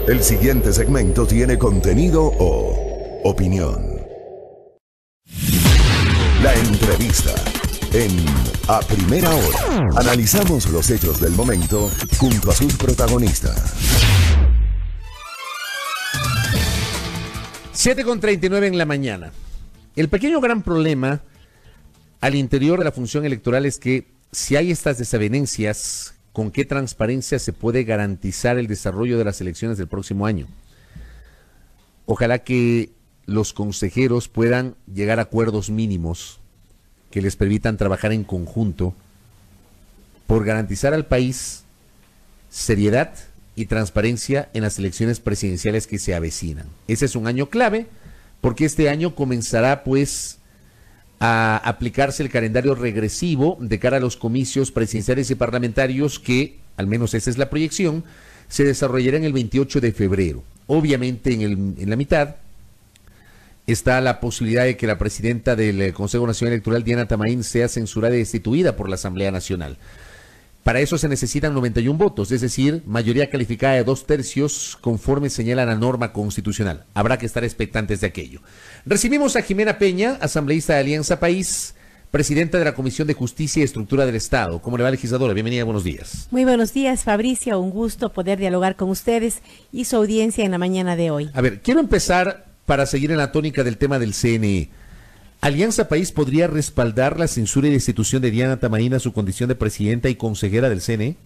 El siguiente segmento tiene contenido o opinión. La entrevista en A Primera Hora. Analizamos los hechos del momento junto a sus protagonistas. 7:39 en la mañana. El pequeño gran problema al interior de la función electoral es que si hay estas desavenencias, ¿con qué transparencia se puede garantizar el desarrollo de las elecciones del próximo año? Ojalá que los consejeros puedan llegar a acuerdos mínimos que les permitan trabajar en conjunto por garantizar al país seriedad y transparencia en las elecciones presidenciales que se avecinan. Ese es un año clave porque este año comenzará pues a aplicarse el calendario regresivo de cara a los comicios presidenciales y parlamentarios que, al menos esa es la proyección, se desarrollarán el 28 de febrero. Obviamente en la mitad está la posibilidad de que la presidenta del Consejo Nacional Electoral, Diana Tamaín, sea censurada y destituida por la Asamblea Nacional. Para eso se necesitan 91 votos, es decir, mayoría calificada de 2/3 conforme señala la norma constitucional. Habrá que estar expectantes de aquello. Recibimos a Jimena Peña, asambleísta de Alianza País, presidenta de la Comisión de Justicia y Estructura del Estado. ¿Cómo le va, legisladora? Bienvenida, buenos días. Muy buenos días, Fabricio. Un gusto poder dialogar con ustedes y su audiencia en la mañana de hoy. A ver, quiero empezar para seguir en la tónica del tema del CNE. ¿Alianza País podría respaldar la censura y destitución de Diana Tamaín a su condición de presidenta y consejera del CNE?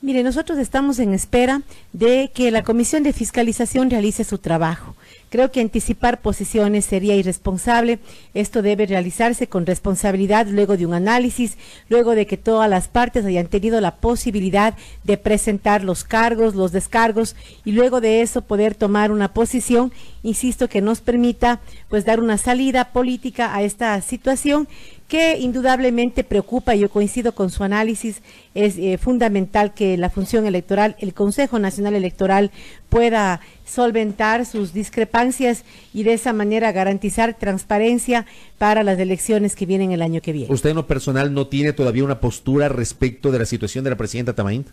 Mire, nosotros estamos en espera de que la Comisión de Fiscalización realice su trabajo. Creo que anticipar posiciones sería irresponsable. Esto debe realizarse con responsabilidad luego de un análisis, luego de que todas las partes hayan tenido la posibilidad de presentar los cargos, los descargos y luego de eso poder tomar una posición, insisto, que nos permita pues dar una salida política a esta situación que indudablemente preocupa. Yo coincido con su análisis. Es fundamental que la función electoral, el Consejo Nacional Electoral, pueda solventar sus discrepancias y de esa manera garantizar transparencia para las elecciones que vienen el año que viene. ¿Usted en lo personal no tiene todavía una postura respecto de la situación de la presidenta Tamaín?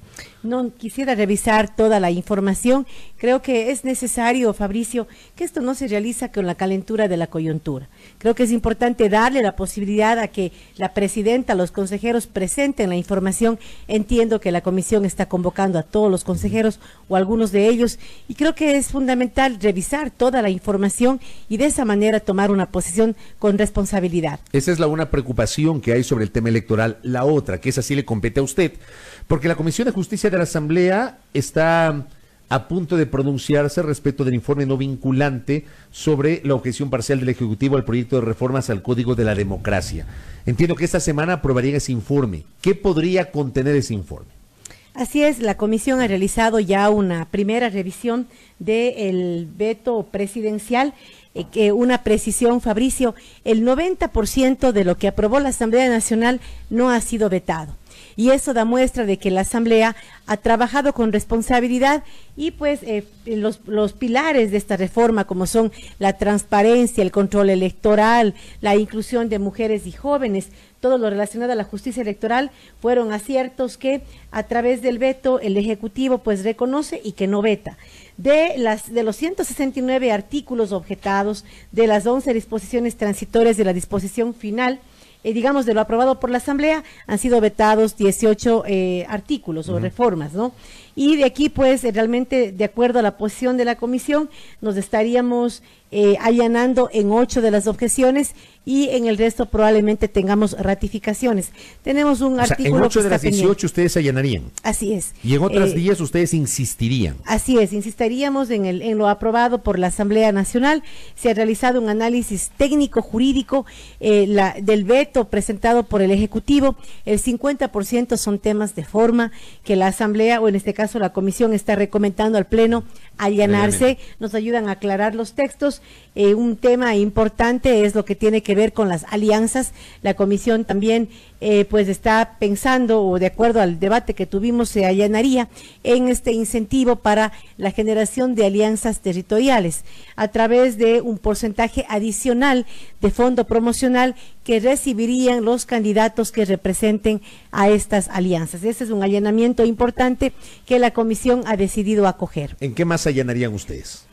No, quisiera revisar toda la información. Creo que es necesario, Fabricio, que esto no se realiza con la calentura de la coyuntura. Creo que es importante darle la posibilidad a que la presidenta, los consejeros presenten la información. Entiendo que la comisión está convocando a todos los consejeros o algunos de ellos y creo que es fundamental revisar toda la información y de esa manera tomar una posición con responsabilidad. Esa es una preocupación que hay sobre el tema electoral. La otra, que esa sí le compete a usted, porque la Comisión de Justicia de la Asamblea está a punto de pronunciarse respecto del informe no vinculante sobre la objeción parcial del Ejecutivo al proyecto de reformas al Código de la Democracia. Entiendo que esta semana aprobarían ese informe. ¿Qué podría contener ese informe? Así es, la comisión ha realizado ya una primera revisión del veto presidencial. Una precisión, Fabricio, el 90% de lo que aprobó la Asamblea Nacional no ha sido vetado. Y eso da muestra de que la Asamblea ha trabajado con responsabilidad y pues los pilares de esta reforma, como son la transparencia, el control electoral, la inclusión de mujeres y jóvenes, todo lo relacionado a la justicia electoral, fueron aciertos que a través del veto el Ejecutivo pues reconoce y que no veta. De los 169 artículos objetados, de las 11 disposiciones transitorias de la disposición final, digamos, de lo aprobado por la Asamblea, han sido vetados 18 artículos o reformas, ¿no? Y de aquí, pues, realmente, de acuerdo a la posición de la comisión, nos estaríamos allanando en 8 de las objeciones y en el resto probablemente tengamos ratificaciones. Tenemos un artículo. En 8 de las 18 pendiente. ustedes allanarían. Así es. Y en otras 10 ustedes insistirían. Así es, insistiríamos en lo aprobado por la Asamblea Nacional. Se ha realizado un análisis técnico-jurídico del veto presentado por el Ejecutivo. El 50% son temas de forma que la Asamblea, o en este caso la Comisión, está recomendando al Pleno allanarse. Nos ayudan a aclarar los textos. Un tema importante es lo que tiene que ver con las alianzas. La Comisión también pues está pensando, o de acuerdo al debate que tuvimos, se allanaría en este incentivo para la generación de alianzas territoriales a través de un porcentaje adicional de fondo promocional que recibirían los candidatos que representen a estas alianzas. Ese es un allanamiento importante que la comisión ha decidido acoger. ¿En qué más allanarían ustedes?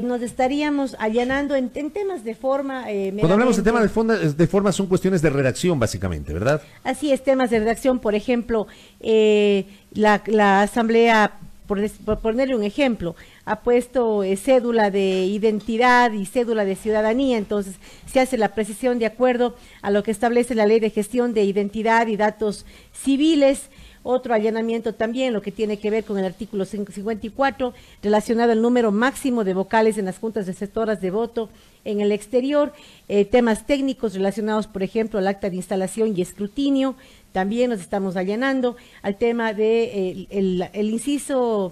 Nos estaríamos allanando en temas de forma. Cuando hablamos de temas de forma son cuestiones de redacción básicamente, ¿verdad? Así es, temas de redacción, por ejemplo, la Asamblea, por ponerle un ejemplo, ha puesto cédula de identidad y cédula de ciudadanía, entonces se hace la precisión de acuerdo a lo que establece la Ley de Gestión de Identidad y Datos Civiles. Otro allanamiento también, lo que tiene que ver con el artículo 54, relacionado al número máximo de vocales en las juntas receptoras de voto en el exterior, temas técnicos relacionados, por ejemplo, al acta de instalación y escrutinio. También nos estamos allanando al tema de el inciso,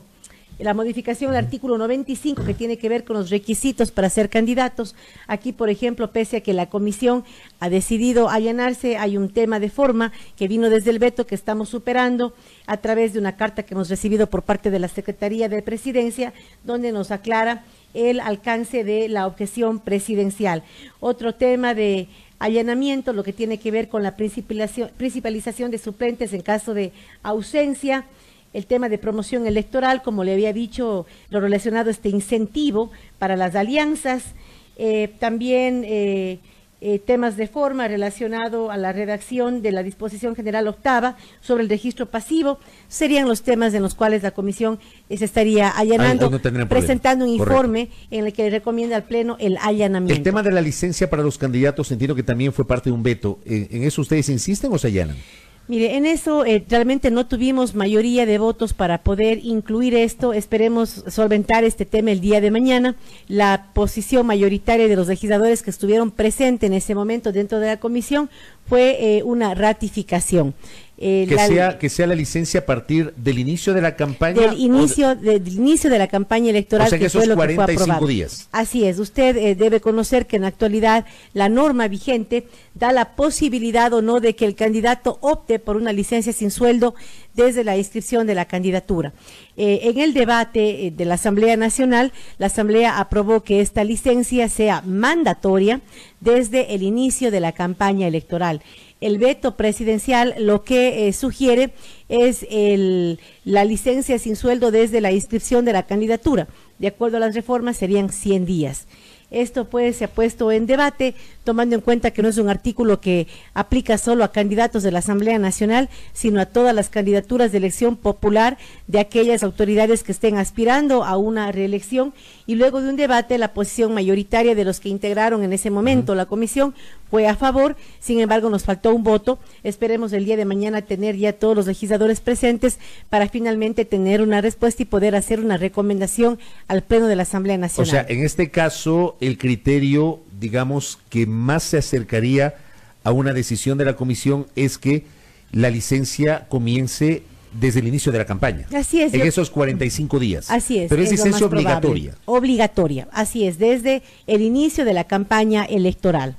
la modificación del artículo 95 que tiene que ver con los requisitos para ser candidatos. Aquí, por ejemplo, pese a que la comisión ha decidido allanarse, hay un tema de forma que vino desde el veto que estamos superando a través de una carta que hemos recibido por parte de la Secretaría de Presidencia, donde nos aclara el alcance de la objeción presidencial. Otro tema de allanamiento, lo que tiene que ver con la principalización de suplentes en caso de ausencia. El tema de promoción electoral, como le había dicho, lo relacionado a este incentivo para las alianzas, también temas de forma relacionado a la redacción de la disposición general octava sobre el registro pasivo, serían los temas en los cuales la comisión se estaría allanando, presentando un informe en el que recomienda al Pleno el allanamiento. El tema de la licencia para los candidatos, entiendo que también fue parte de un veto. ¿En eso ustedes insisten o se allanan? Mire, en eso realmente no tuvimos mayoría de votos para poder incluir esto. Esperemos solventar este tema el día de mañana. La posición mayoritaria de los legisladores que estuvieron presentes en ese momento dentro de la comisión fue una ratificación. Que sea la licencia a partir del inicio de la campaña. Del inicio de la campaña electoral, o sea, que fue lo que fue 45 aprobado. días. Así es, usted debe conocer que en la actualidad la norma vigente da la posibilidad o no de que el candidato opte por una licencia sin sueldo desde la inscripción de la candidatura. En el debate de la Asamblea Nacional, la Asamblea aprobó que esta licencia sea mandatoria desde el inicio de la campaña electoral. El veto presidencial lo que sugiere es la licencia sin sueldo desde la inscripción de la candidatura. De acuerdo a las reformas serían 100 días. Esto pues se ha puesto en debate, tomando en cuenta que no es un artículo que aplica solo a candidatos de la Asamblea Nacional, sino a todas las candidaturas de elección popular de aquellas autoridades que estén aspirando a una reelección. Y luego de un debate, la posición mayoritaria de los que integraron en ese momento la comisión fue a favor. Sin embargo, nos faltó un voto. Esperemos el día de mañana tener ya todos los legisladores presentes para finalmente tener una respuesta y poder hacer una recomendación al Pleno de la Asamblea Nacional. O sea, en este caso, el criterio, digamos, que más se acercaría a una decisión de la comisión es que la licencia comience desde el inicio de la campaña. Así es. En esos 45 días. Así es. Pero es licencia obligatoria. Obligatoria, así es, desde el inicio de la campaña electoral.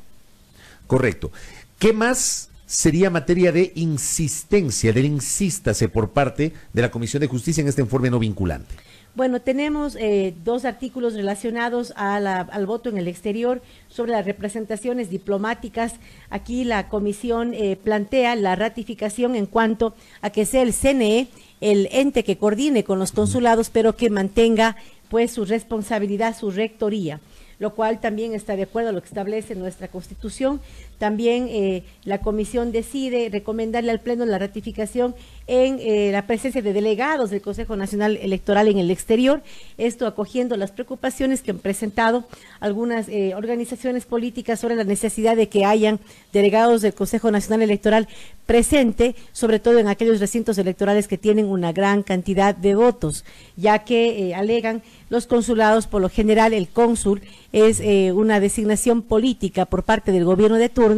Correcto. ¿Qué más sería materia de insistencia, del insístase por parte de la Comisión de Justicia en este informe no vinculante? Bueno, tenemos dos artículos relacionados al voto en el exterior sobre las representaciones diplomáticas. Aquí la comisión plantea la ratificación en cuanto a que sea el CNE el ente que coordine con los consulados, pero que mantenga pues su responsabilidad, su rectoría, lo cual también está de acuerdo a lo que establece nuestra Constitución. También la comisión decide recomendarle al Pleno la ratificación en la presencia de delegados del Consejo Nacional Electoral en el exterior, esto acogiendo las preocupaciones que han presentado algunas organizaciones políticas sobre la necesidad de que hayan delegados del Consejo Nacional Electoral presente, sobre todo en aquellos recintos electorales que tienen una gran cantidad de votos, ya que alegan los consulados, por lo general el cónsul es una designación política por parte del gobierno de turno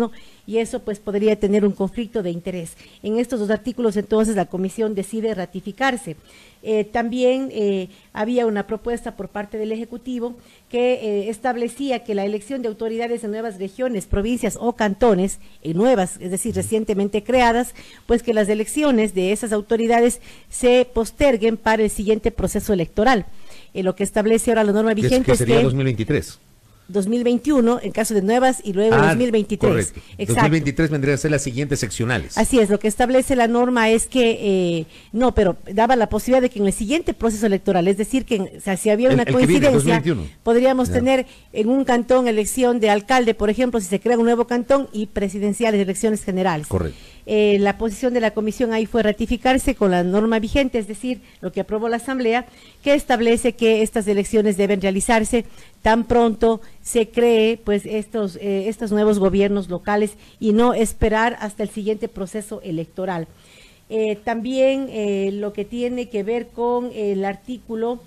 y eso pues podría tener un conflicto de interés. En estos dos artículos entonces la comisión decide ratificarse. También había una propuesta por parte del Ejecutivo que establecía que la elección de autoridades en nuevas regiones, provincias o cantones, nuevas, es decir, recientemente creadas, pues que las elecciones de esas autoridades se posterguen para el siguiente proceso electoral. Lo que establece ahora la norma vigente que sería 2023. 2021 en caso de nuevas y luego 2023. Correcto. Exacto. 2023 vendría a ser las siguientes seccionales. Así es, lo que establece la norma es que, no, pero daba la posibilidad de que en el siguiente proceso electoral, es decir, que o sea, si había una coincidencia, podríamos tener en un cantón elección de alcalde, por ejemplo, si se crea un nuevo cantón y presidenciales, elecciones generales. Correcto. La posición de la comisión ahí fue ratificarse con la norma vigente, es decir, lo que aprobó la Asamblea, que establece que estas elecciones deben realizarse tan pronto se cree pues estos nuevos gobiernos locales y no esperar hasta el siguiente proceso electoral. También lo que tiene que ver con el artículo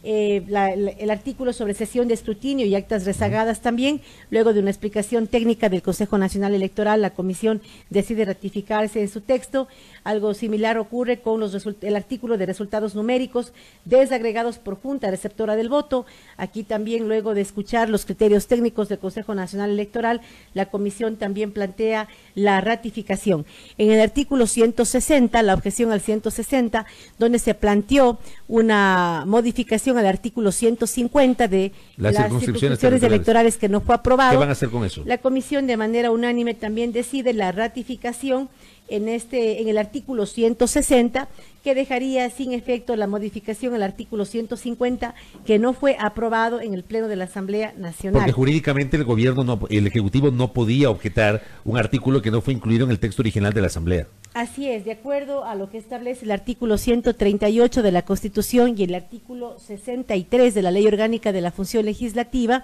el artículo sobre sesión de escrutinio y actas rezagadas también, luego de una explicación técnica del Consejo Nacional Electoral, la comisión decide ratificarse en su texto. Algo similar ocurre con el artículo de resultados numéricos desagregados por junta receptora del voto. Aquí también, luego de escuchar los criterios técnicos del Consejo Nacional Electoral, la comisión también plantea la ratificación. En el artículo 160, la objeción al 160, donde se planteó una modificación al artículo 150 de las circunscripciones electorales que no fue aprobado. ¿Qué van a hacer con eso? La comisión de manera unánime también decide la ratificación en el artículo 160, que dejaría sin efecto la modificación al artículo 150, que no fue aprobado en el Pleno de la Asamblea Nacional. Porque jurídicamente el Ejecutivo no podía objetar un artículo que no fue incluido en el texto original de la Asamblea. Así es, de acuerdo a lo que establece el artículo 138 de la Constitución y el artículo 63 de la Ley Orgánica de la Función Legislativa,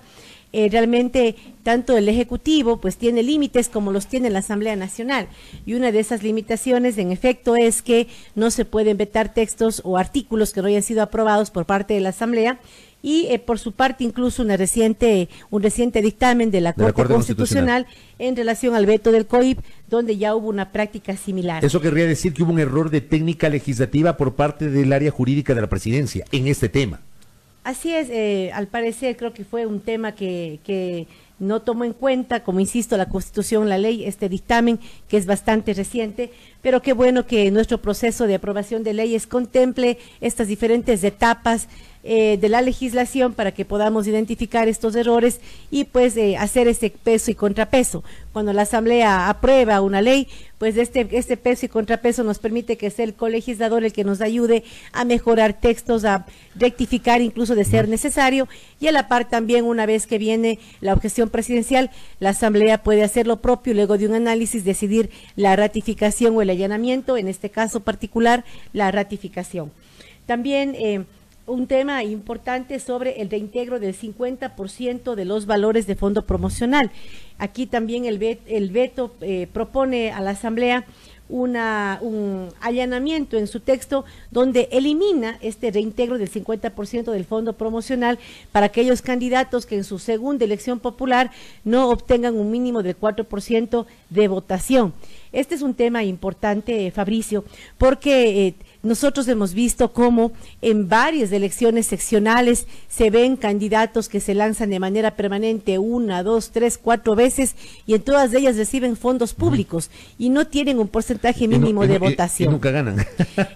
realmente tanto el Ejecutivo pues tiene límites como los tiene la Asamblea Nacional, y una de esas limitaciones en efecto es que no se pueden vetar textos o artículos que no hayan sido aprobados por parte de la Asamblea, y por su parte incluso un reciente dictamen de la Corte Constitucional en relación al veto del COIP, donde ya hubo una práctica similar. Eso querría decir que hubo un error de técnica legislativa por parte del área jurídica de la Presidencia en este tema. Así es, al parecer creo que fue un tema que no tomó en cuenta, como insisto, la Constitución, la ley, este dictamen que es bastante reciente, pero qué bueno que nuestro proceso de aprobación de leyes contemple estas diferentes etapas de la legislación para que podamos identificar estos errores y pues hacer ese peso y contrapeso. Cuando la Asamblea aprueba una ley, pues este peso y contrapeso nos permite que sea el colegislador el que nos ayude a mejorar textos, a rectificar incluso de ser necesario, y a la par también, una vez que viene la objeción presidencial, la Asamblea puede hacer lo propio y luego de un análisis decidir la ratificación o el allanamiento, en este caso particular la ratificación. También un tema importante sobre el reintegro del 50% de los valores de fondo promocional. Aquí también el veto propone a la Asamblea un allanamiento en su texto donde elimina este reintegro del 50% del fondo promocional para aquellos candidatos que en su segunda elección popular no obtengan un mínimo del 4% de votación. Este es un tema importante, Fabricio, porque nosotros hemos visto cómo en varias elecciones seccionales se ven candidatos que se lanzan de manera permanente 1, 2, 3, 4 veces, y en todas ellas reciben fondos públicos y no tienen un porcentaje mínimo de votación. Y nunca ganan.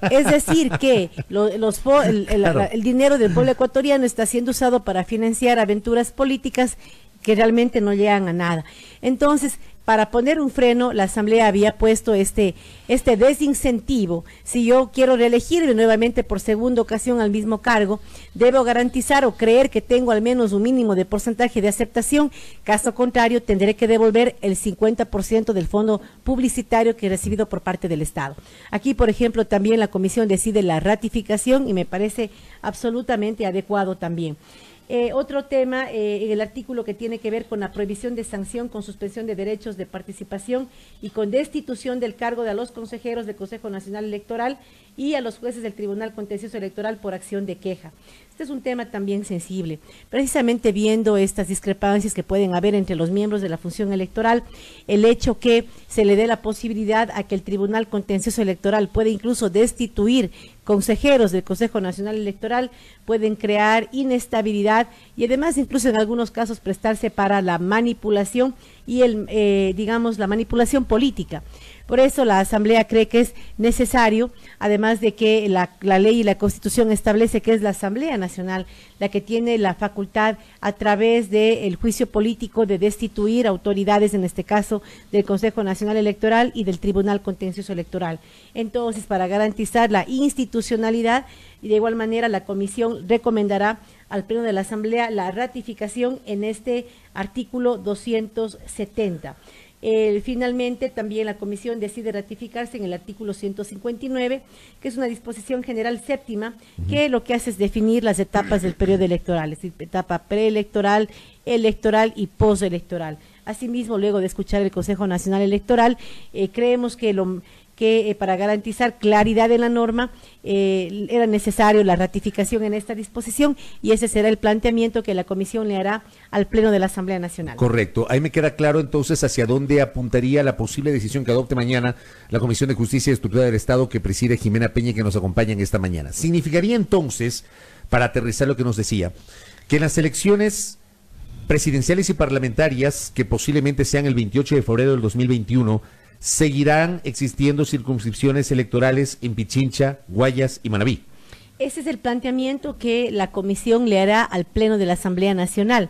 Es decir, que el dinero del pueblo ecuatoriano está siendo usado para financiar aventuras políticas que realmente no llegan a nada. Entonces, para poner un freno, la Asamblea había puesto este desincentivo. Si yo quiero reelegirme nuevamente por segunda ocasión al mismo cargo, debo garantizar o creer que tengo al menos un mínimo de porcentaje de aceptación. Caso contrario, tendré que devolver el 50% del fondo publicitario que he recibido por parte del Estado. Aquí, por ejemplo, también la Comisión decide la ratificación y me parece absolutamente adecuado también. Otro tema, en el artículo que tiene que ver con la prohibición de sanción con suspensión de derechos de participación y con destitución del cargo de a los consejeros del Consejo Nacional Electoral y a los jueces del Tribunal Contencioso Electoral por acción de queja. Este es un tema también sensible. Precisamente viendo estas discrepancias que pueden haber entre los miembros de la función electoral, el hecho que se le dé la posibilidad a que el Tribunal Contencioso Electoral pueda incluso destituir consejeros del Consejo Nacional Electoral, pueden crear inestabilidad y además incluso en algunos casos prestarse para la manipulación y digamos la manipulación política. Por eso la Asamblea cree que es necesario, además de que la ley y la Constitución establece que es la Asamblea Nacional la que tiene la facultad a través del juicio político de destituir autoridades, en este caso del Consejo Nacional Electoral y del Tribunal Contencioso Electoral. Entonces, para garantizar la institucionalidad, y de igual manera la Comisión recomendará al Pleno de la Asamblea la ratificación en este artículo 270. Finalmente, también la Comisión decide ratificarse en el artículo 159, que es una disposición general séptima, que lo que hace es definir las etapas del periodo electoral, es decir, etapa preelectoral, electoral y postelectoral. Asimismo, luego de escuchar el Consejo Nacional Electoral, creemos que para garantizar claridad en la norma era necesario la ratificación en esta disposición y ese será el planteamiento que la Comisión le hará al Pleno de la Asamblea Nacional. Correcto. Ahí me queda claro entonces hacia dónde apuntaría la posible decisión que adopte mañana la Comisión de Justicia y Estructura del Estado que preside Jimena Peña y que nos acompaña en esta mañana. Significaría entonces, para aterrizar lo que nos decía, que en las elecciones presidenciales y parlamentarias, que posiblemente sean el 28 de febrero del 2021, seguirán existiendo circunscripciones electorales en Pichincha, Guayas y Manabí. Ese es el planteamiento que la Comisión le hará al Pleno de la Asamblea Nacional.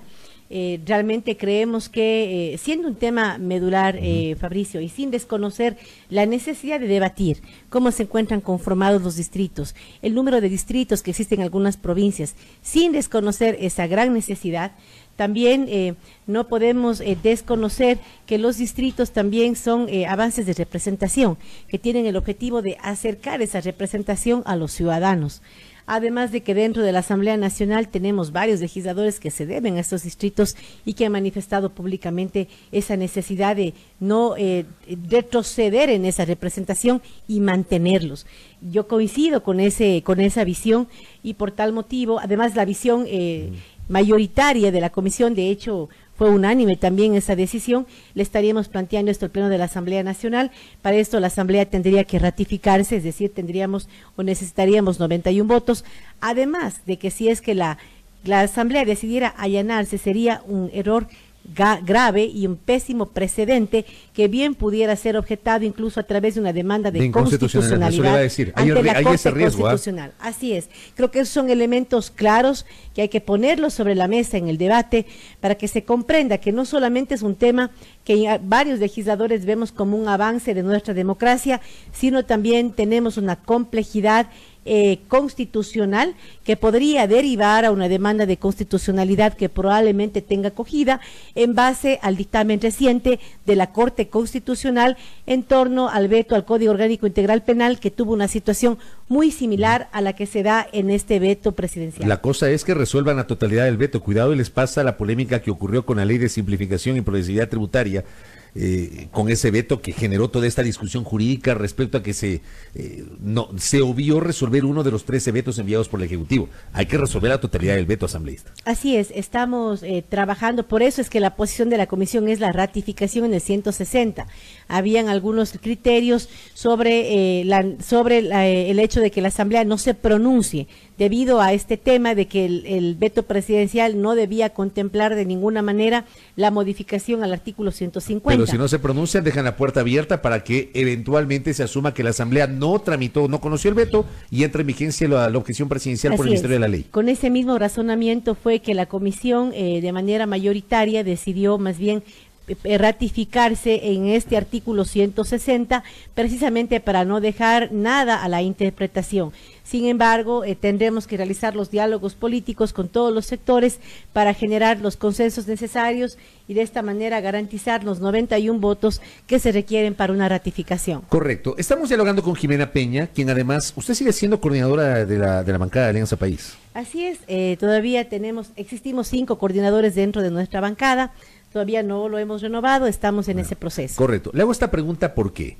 Realmente creemos que, siendo un tema medular, Fabricio, y sin desconocer la necesidad de debatir cómo se encuentran conformados los distritos, el número de distritos que existen en algunas provincias, sin desconocer esa gran necesidad, también no podemos desconocer que los distritos también son avances de representación, que tienen el objetivo de acercar esa representación a los ciudadanos. Además de que dentro de la Asamblea Nacional tenemos varios legisladores que se deben a estos distritos y que han manifestado públicamente esa necesidad de no retroceder en esa representación y mantenerlos. Yo coincido con esa visión y por tal motivo, además la visión mayoritaria de la Comisión, de hecho fue unánime también esa decisión, le estaríamos planteando esto al Pleno de la Asamblea Nacional. Para esto la Asamblea tendría que ratificarse, es decir, tendríamos o necesitaríamos 91 votos, además de que si es que la Asamblea decidiera allanarse, sería un error grave y un pésimo precedente que bien pudiera ser objetado incluso a través de una demanda de inconstitucionalidad ante la Corte Constitucional. Así es, creo que esos son elementos claros que hay que ponerlos sobre la mesa en el debate para que se comprenda que no solamente es un tema que varios legisladores vemos como un avance de nuestra democracia, sino también tenemos una complejidad constitucional que podría derivar a una demanda de constitucionalidad que probablemente tenga acogida en base al dictamen reciente de la Corte Constitucional en torno al veto al Código Orgánico Integral Penal, que tuvo una situación muy similar a la que se da en este veto presidencial. La cosa es que resuelvan la totalidad del veto. Cuidado y les pasa la polémica que ocurrió con la Ley de Simplificación y Progresividad Tributaria, con ese veto que generó toda esta discusión jurídica respecto a que se obvió resolver uno de los 13 vetos enviados por el Ejecutivo. Hay que resolver la totalidad del veto asambleísta. Así es, estamos trabajando, por eso es que la posición de la Comisión es la ratificación en el 160. Habían algunos criterios sobre el hecho de que la Asamblea no se pronuncie debido a este tema de que el veto presidencial no debía contemplar de ninguna manera la modificación al artículo 150. Pero si no se pronuncian, dejan la puerta abierta para que eventualmente se asuma que la Asamblea no tramitó, no conoció el veto y entra en vigencia la objeción presidencial por el Ministerio de la Ley. Con ese mismo razonamiento fue que la Comisión de manera mayoritaria decidió más bien ratificarse en este artículo 160, precisamente para no dejar nada a la interpretación. Sin embargo, tendremos que realizar los diálogos políticos con todos los sectores para generar los consensos necesarios y de esta manera garantizar los 91 votos que se requieren para una ratificación. Correcto. Estamos dialogando con Jimena Peña, quien además, usted sigue siendo coordinadora de la bancada de Alianza País. Así es, todavía existimos 5 coordinadores dentro de nuestra bancada, todavía no lo hemos renovado, estamos en ese proceso. Correcto. Le hago esta pregunta porque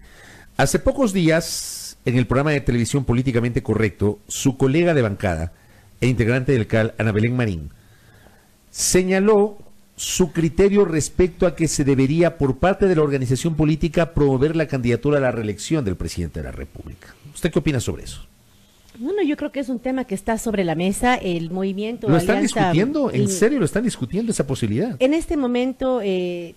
hace pocos días, en el programa de televisión Políticamente Correcto, su colega de bancada e integrante del CAL, Ana Belén Marín, señaló su criterio respecto a que se debería, por parte de la organización política, promover la candidatura a la reelección del presidente de la República. ¿Usted qué opina sobre eso? Bueno, yo creo que es un tema que está sobre la mesa, el movimiento... ¿Lo están discutiendo? ¿En serio lo están discutiendo esa posibilidad? En este momento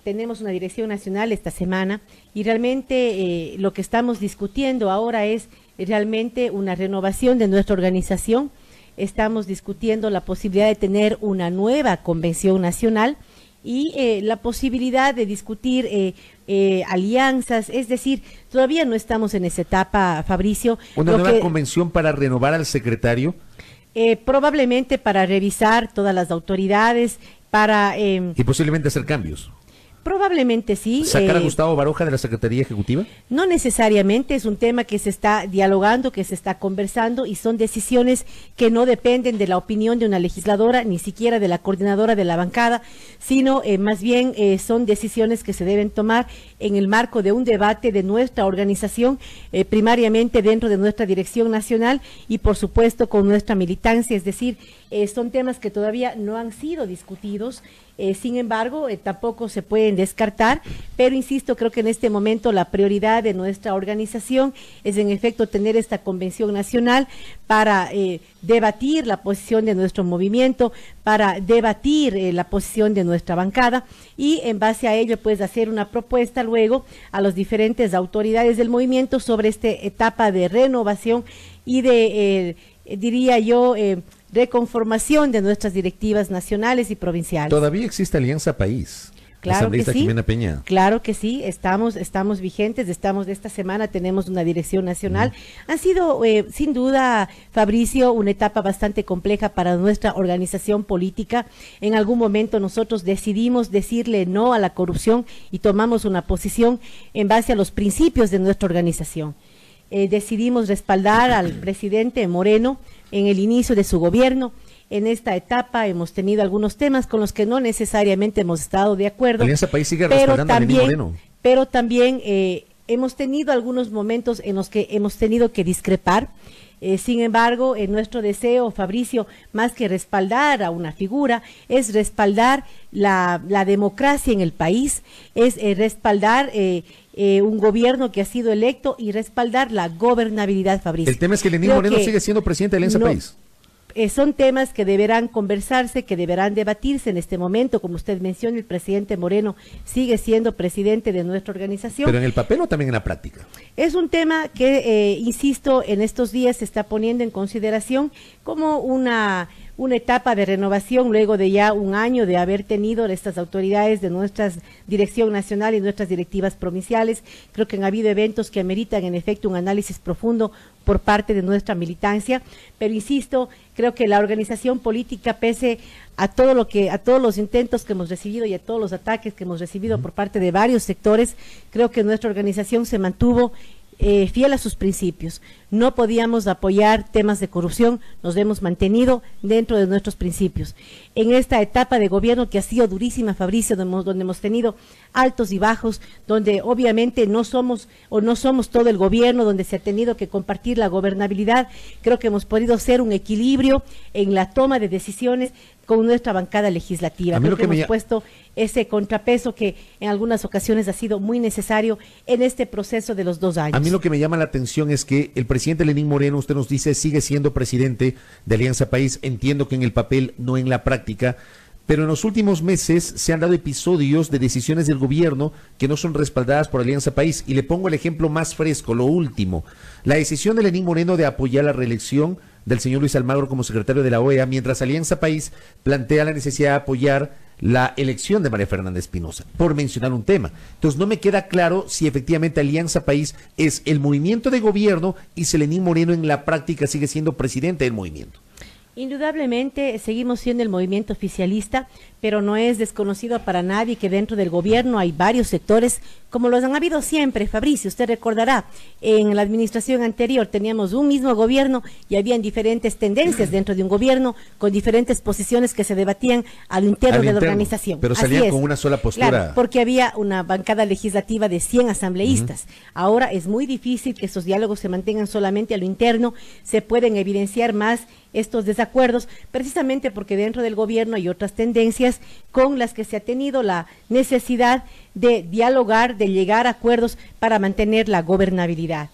tenemos una dirección nacional esta semana y realmente lo que estamos discutiendo ahora es realmente una renovación de nuestra organización. Estamos discutiendo la posibilidad de tener una nueva convención nacional y la posibilidad de discutir alianzas, es decir, todavía no estamos en esa etapa, Fabricio. ¿Una nueva convención para renovar al secretario? Probablemente para revisar todas las autoridades, para... y posiblemente hacer cambios. Probablemente sí. ¿Sacar a Gustavo Baroja de la Secretaría Ejecutiva? No necesariamente, es un tema que se está dialogando, que se está conversando y son decisiones que no dependen de la opinión de una legisladora, ni siquiera de la coordinadora de la bancada, sino más bien son decisiones que se deben tomar en el marco de un debate de nuestra organización, primariamente dentro de nuestra dirección nacional y por supuesto con nuestra militancia, es decir, son temas que todavía no han sido discutidos. Sin embargo, tampoco se pueden descartar, pero insisto, creo que en este momento la prioridad de nuestra organización es en efecto tener esta convención nacional para debatir la posición de nuestro movimiento, para debatir la posición de nuestra bancada y en base a ello pues hacer una propuesta luego a las diferentes autoridades del movimiento sobre esta etapa de renovación y de, diría yo, reconformación de nuestras directivas nacionales y provinciales. ¿Todavía existe Alianza País? Claro que sí. Jimena Peña. Claro que sí, estamos vigentes, estamos de esta semana, tenemos una dirección nacional. Han sido, sin duda, Fabricio, una etapa bastante compleja para nuestra organización política. En algún momento nosotros decidimos decirle no a la corrupción y tomamos una posición en base a los principios de nuestra organización. Decidimos respaldar al presidente Moreno en el inicio de su gobierno. En esta etapa hemos tenido algunos temas con los que no necesariamente hemos estado de acuerdo. Alianza País sigue respaldando a Lenín Moreno. Pero también hemos tenido algunos momentos en los que hemos tenido que discrepar. Sin embargo, nuestro deseo, Fabricio, más que respaldar a una figura, es respaldar la democracia en el país, es respaldar un gobierno que ha sido electo y respaldar la gobernabilidad, Fabricio. El tema es que Lenín Moreno sigue siendo presidente de Alianza País. Son temas que deberán conversarse, que deberán debatirse en este momento. Como usted menciona, el presidente Moreno sigue siendo presidente de nuestra organización. ¿Pero en el papel o también en la práctica? Es un tema que, insisto, en estos días se está poniendo en consideración como una etapa de renovación luego de ya un año de haber tenido estas autoridades de nuestra dirección nacional y nuestras directivas provinciales. Creo que han habido eventos que ameritan en efecto un análisis profundo por parte de nuestra militancia, pero insisto, creo que la organización política, pese a todos los intentos que hemos recibido y a todos los ataques que hemos recibido por parte de varios sectores, creo que nuestra organización se mantuvo fiel a sus principios. No podíamos apoyar temas de corrupción, nos hemos mantenido dentro de nuestros principios. En esta etapa de gobierno que ha sido durísima, Fabricio, donde hemos tenido altos y bajos, donde obviamente no somos todo el gobierno, donde se ha tenido que compartir la gobernabilidad, creo que hemos podido hacer un equilibrio en la toma de decisiones con nuestra bancada legislativa. Creo que hemos puesto ese contrapeso que en algunas ocasiones ha sido muy necesario en este proceso de los 2 años. A mí lo que me llama la atención es que el presidente Lenín Moreno, usted nos dice, sigue siendo presidente de Alianza País. Entiendo que en el papel, no en la práctica, pero en los últimos meses se han dado episodios de decisiones del gobierno que no son respaldadas por Alianza País. Y le pongo el ejemplo más fresco, lo último. La decisión de Lenín Moreno de apoyar la reelección del señor Luis Almagro como secretario de la OEA, mientras Alianza País plantea la necesidad de apoyar la elección de María Fernanda Espinosa, por mencionar un tema. Entonces no me queda claro si efectivamente Alianza País es el movimiento de gobierno y si Lenín Moreno en la práctica sigue siendo presidente del movimiento. Indudablemente seguimos siendo el movimiento oficialista, pero no es desconocido para nadie que dentro del gobierno hay varios sectores, como los han habido siempre. Fabricio, usted recordará, en la administración anterior teníamos un mismo gobierno y habían diferentes tendencias dentro de un gobierno con diferentes posiciones que se debatían al interno de la organización. Pero salían con una sola postura. Claro, porque había una bancada legislativa de 100 asambleístas. Ahora es muy difícil que esos diálogos se mantengan solamente a lo interno, se pueden evidenciar más estos desacuerdos, precisamente porque dentro del gobierno hay otras tendencias con las que se ha tenido la necesidad de dialogar, de llegar a acuerdos para mantener la gobernabilidad.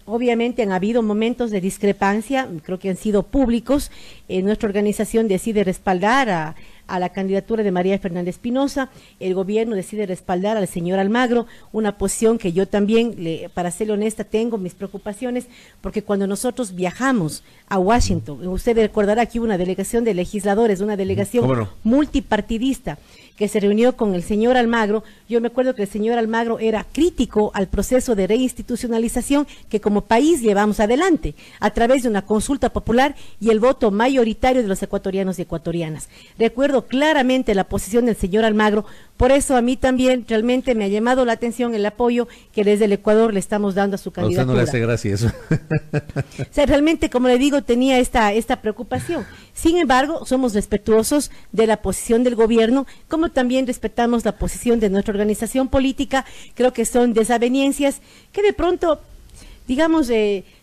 Obviamente han habido momentos de discrepancia, creo que han sido públicos. Nuestra organización decide respaldar a la candidatura de María Fernanda Espinosa, el gobierno decide respaldar al señor Almagro, una posición que yo también, para ser honesta, tengo mis preocupaciones, porque cuando nosotros viajamos a Washington, usted recordará que hubo una delegación de legisladores, una delegación multipartidista, que se reunió con el señor Almagro. Yo me acuerdo que el señor Almagro era crítico al proceso de reinstitucionalización que como país llevamos adelante a través de una consulta popular y el voto mayoritario de los ecuatorianos y ecuatorianas. Recuerdo claramente la posición del señor Almagro, por eso a mí también realmente me ha llamado la atención el apoyo que desde el Ecuador le estamos dando a su candidatura. A usted no le hace gracia eso. O sea, realmente, como le digo, tenía esta preocupación. Sin embargo, somos respetuosos de la posición del gobierno, como también respetamos la posición de nuestra organización política. Creo que son desavenencias que de pronto, digamos,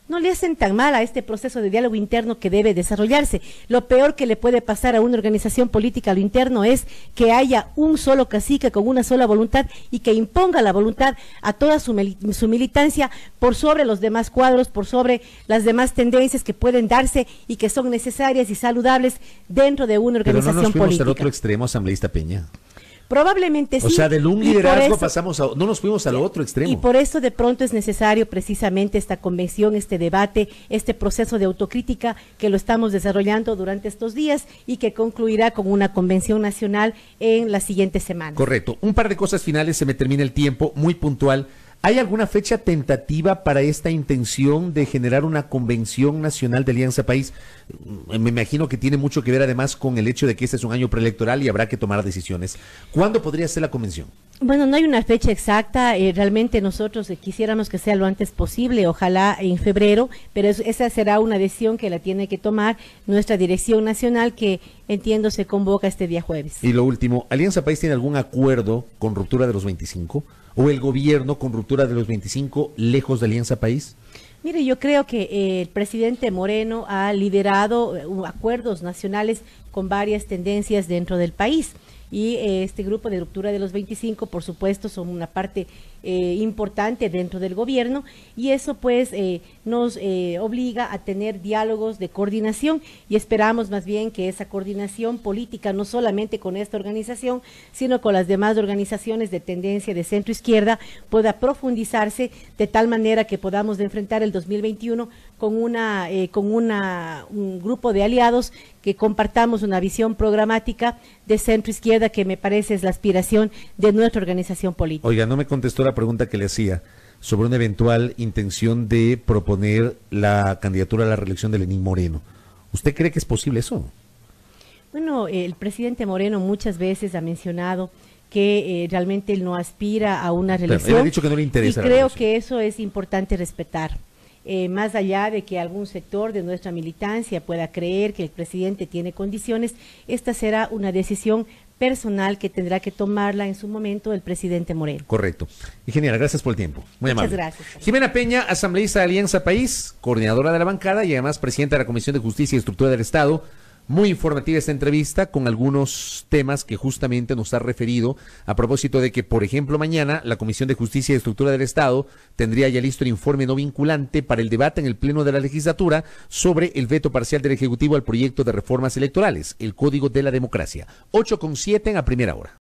no le hacen tan mal a este proceso de diálogo interno que debe desarrollarse. Lo peor que le puede pasar a una organización política a lo interno es que haya un solo cacique con una sola voluntad y que imponga la voluntad a toda su militancia por sobre los demás cuadros, por sobre las demás tendencias que pueden darse y que son necesarias y saludables dentro de una organización política. Pero no nos fuimos al otro extremo, asambleísta Peña. Probablemente sí. O sea, del un liderazgo pasamos a, no nos fuimos al otro extremo. Y por eso de pronto es necesario precisamente esta convención, este debate, este proceso de autocrítica que lo estamos desarrollando durante estos días y que concluirá con una convención nacional en la siguiente semana. Correcto. Un par de cosas finales, se me termina el tiempo, muy puntual. ¿Hay alguna fecha tentativa para esta intención de generar una convención nacional de Alianza País? Me imagino que tiene mucho que ver además con el hecho de que este es un año preelectoral y habrá que tomar decisiones. ¿Cuándo podría ser la convención? Bueno, no hay una fecha exacta, realmente nosotros quisiéramos que sea lo antes posible, ojalá en febrero, pero esa será una decisión que la tiene que tomar nuestra dirección nacional, que entiendo se convoca este día jueves. Y lo último, ¿Alianza País tiene algún acuerdo con ruptura de los 25? ¿O el gobierno con ruptura de los 25 lejos de Alianza País? Mire, yo creo que el presidente Moreno ha liderado acuerdos nacionales con varias tendencias dentro del país. Y este grupo de ruptura de los 25, por supuesto, son una parte importante dentro del gobierno, y eso pues nos obliga a tener diálogos de coordinación, y esperamos más bien que esa coordinación política, no solamente con esta organización, sino con las demás organizaciones de tendencia de centro izquierda, pueda profundizarse de tal manera que podamos enfrentar el 2021 con un grupo de aliados que compartamos una visión programática de centro izquierda, que me parece es la aspiración de nuestra organización política. Oiga, no me contestó la pregunta que le hacía sobre una eventual intención de proponer la candidatura a la reelección de Lenín Moreno. ¿Usted cree que es posible eso? Bueno, el presidente Moreno muchas veces ha mencionado que realmente él no aspira a una reelección. Él ha dicho que no le interesa. Y creo que eso es importante respetar. Más allá de que algún sector de nuestra militancia pueda creer que el presidente tiene condiciones, esta será una decisión personal que tendrá que tomarla en su momento el presidente Moreno. Correcto. Ingeniera, gracias por el tiempo. Muy amable. Muchas gracias. Jimena Peña, asambleísta de Alianza País, coordinadora de la bancada y además presidenta de la Comisión de Justicia y Estructura del Estado. Muy informativa esta entrevista con algunos temas que justamente nos ha referido a propósito de que, por ejemplo, mañana la Comisión de Justicia y Estructura del Estado tendría ya listo el informe no vinculante para el debate en el Pleno de la Legislatura sobre el veto parcial del Ejecutivo al proyecto de reformas electorales, el Código de la Democracia. 8:07 en A Primera Hora.